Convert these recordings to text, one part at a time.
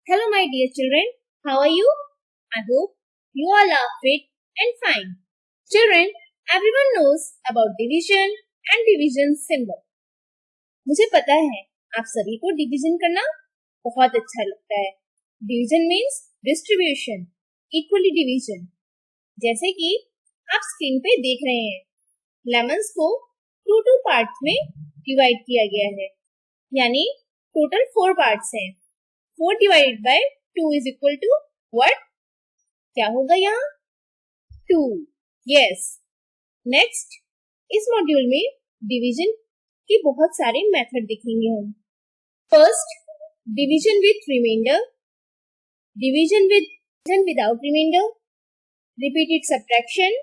Hello my dear children, how are you? I hope you all are fit and fine. Children, everyone knows about division and division symbol. मुझे पता है आप सभी को division करना बहुत अच्छा लगता है. Division means distribution, equally division. जैसे कि आप स्क्रीन पे देख रहे हैं, लेमन्स को टू पार्ट्स में डिवाइड किया गया है, यानी टोटल 4 पार्ट्स हैं. 4 divided by 2 is equal to what? क्या होगा यहाँ? 2. Yes. Next, इस मॉड्यूल में डिवीजन के बहुत सारे मेथड दिखेंगे हम. First, division with remainder, division without remainder, repeated subtraction,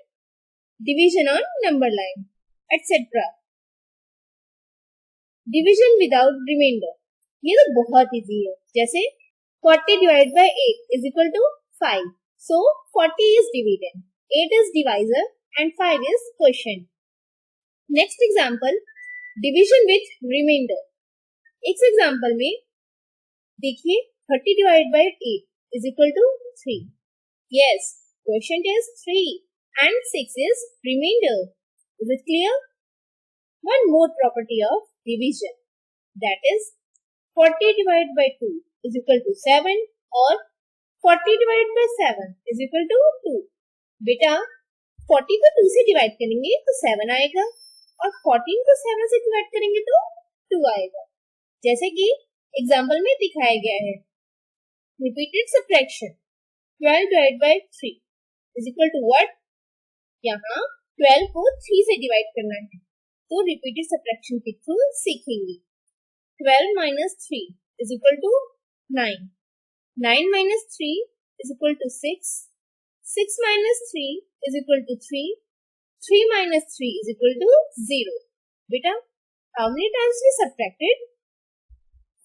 division on number line, etc. Division without remainder ये तो बहुत इजी है. जैसे 40 divided by 8 is equal to 5. So 40 is dividend, 8 is divisor and 5 is quotient. Next example, division with remainder. इस example में देखिए 30 divided by 8 is equal to 3. Yes, quotient is 3 and 6 is remainder. Is it clear? One more property of division, that is 40 divided by 2 is equal to 7 और 40 divided by 7 is equal to 2. बेटा 40 को 2 से divide करेंगे तो 7 आएगा और 14 को 7 से डिवाइड करेंगे तो 2 आएगा. जैसे कि एग्जाम्पल में दिखाया गया है. Repeated subtraction 12 divided by 3 is equal to what? यहाँ 12 को 3 से डिवाइड करना है तो रिपीटेड सब्ट्रैक्शन के थ्रू सीखेंगे. 12 minus 3 is equal to 9. 9 minus 3 is equal to 6. 6 minus 3 is equal to 3. 3 minus 3 is equal to 0. Beta, how many times we subtracted?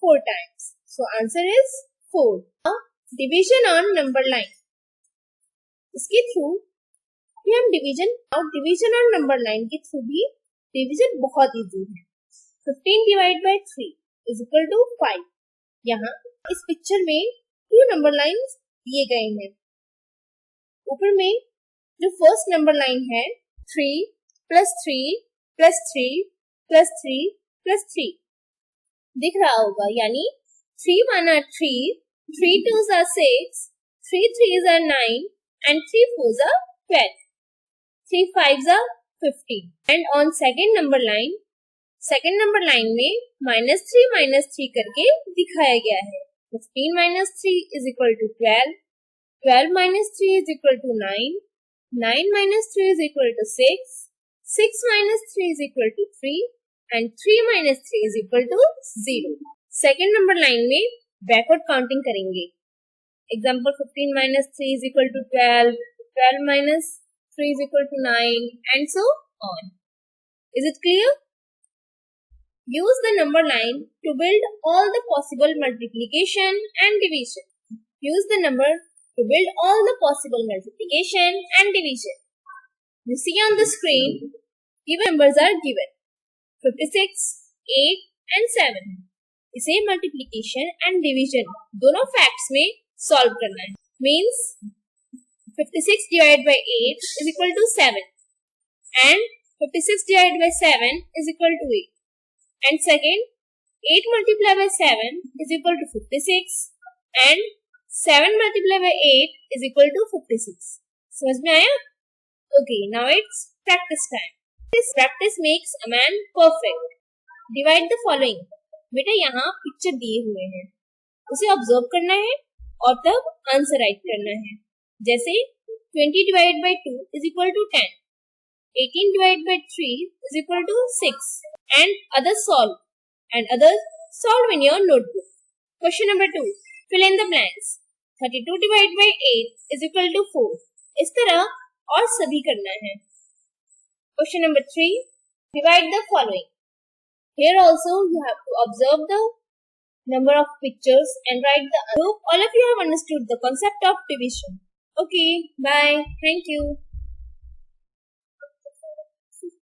4 times. So answer is 4. Now, division on number line. इसके through भी हम division on number line के through भी division बहुत easy है. 15 divided by 3 is equal to 5. यहाँ इस picture में 2 नंबर लाइन्स दिए गए हैं. ऊपर में जो फर्स्ट नंबर लाइन है 3 plus 3 plus 3 plus 3 plus 3 दिख रहा होगा, यानी 3 1 are 3, 3 2s are 6, 3 3s are 9 and 3 4s are 12, 3 5s are 15. And on second number line में -3 करके दिखाया गया है. 15 minus 3 is equal to 12, 12 minus 3 is equal to 9, 9 minus 3 is equal to 6, 6 minus 3 is equal to 3 and 3 minus 3 is equal to 0. Second number line में backward counting करेंगे. Example 15 minus 3 is equal to 12, 12 minus 3 is equal to 9 and so on. Is it clear? Use the number line to build all the possible multiplication and division. Use the number to build all the possible multiplication and division. You see on the screen, given numbers are given. 56, 8 and 7. इसे multiplication and division दोनों facts में solve करना है. Means 56 divided by 8 is equal to 7 and 56 divided by 7 is equal to 8. And second, 8 multiplied by 7 is equal to 56 and 7 multiplied by 8 is equal to 56. समझ में आया? Okay, now it's practice time. This practice makes a man perfect. Divide the following. बेटा यहाँ picture दिए हुए हैं, उसे observe करना है और तब आंसर राइट करना है. जैसे 20 divided by 2 is equal to 10. 18 divided by 3 is equal to 6 and others solve in your notebook. Question number 2, fill in the blanks. 32 divided by 8 is equal to 4. इस तरह और सभी करना है. Question number 3, divide the following. Here also you have to observe the number of pictures and write the answer. Hope all of you have understood the concept of division. Okay, bye. Thank you.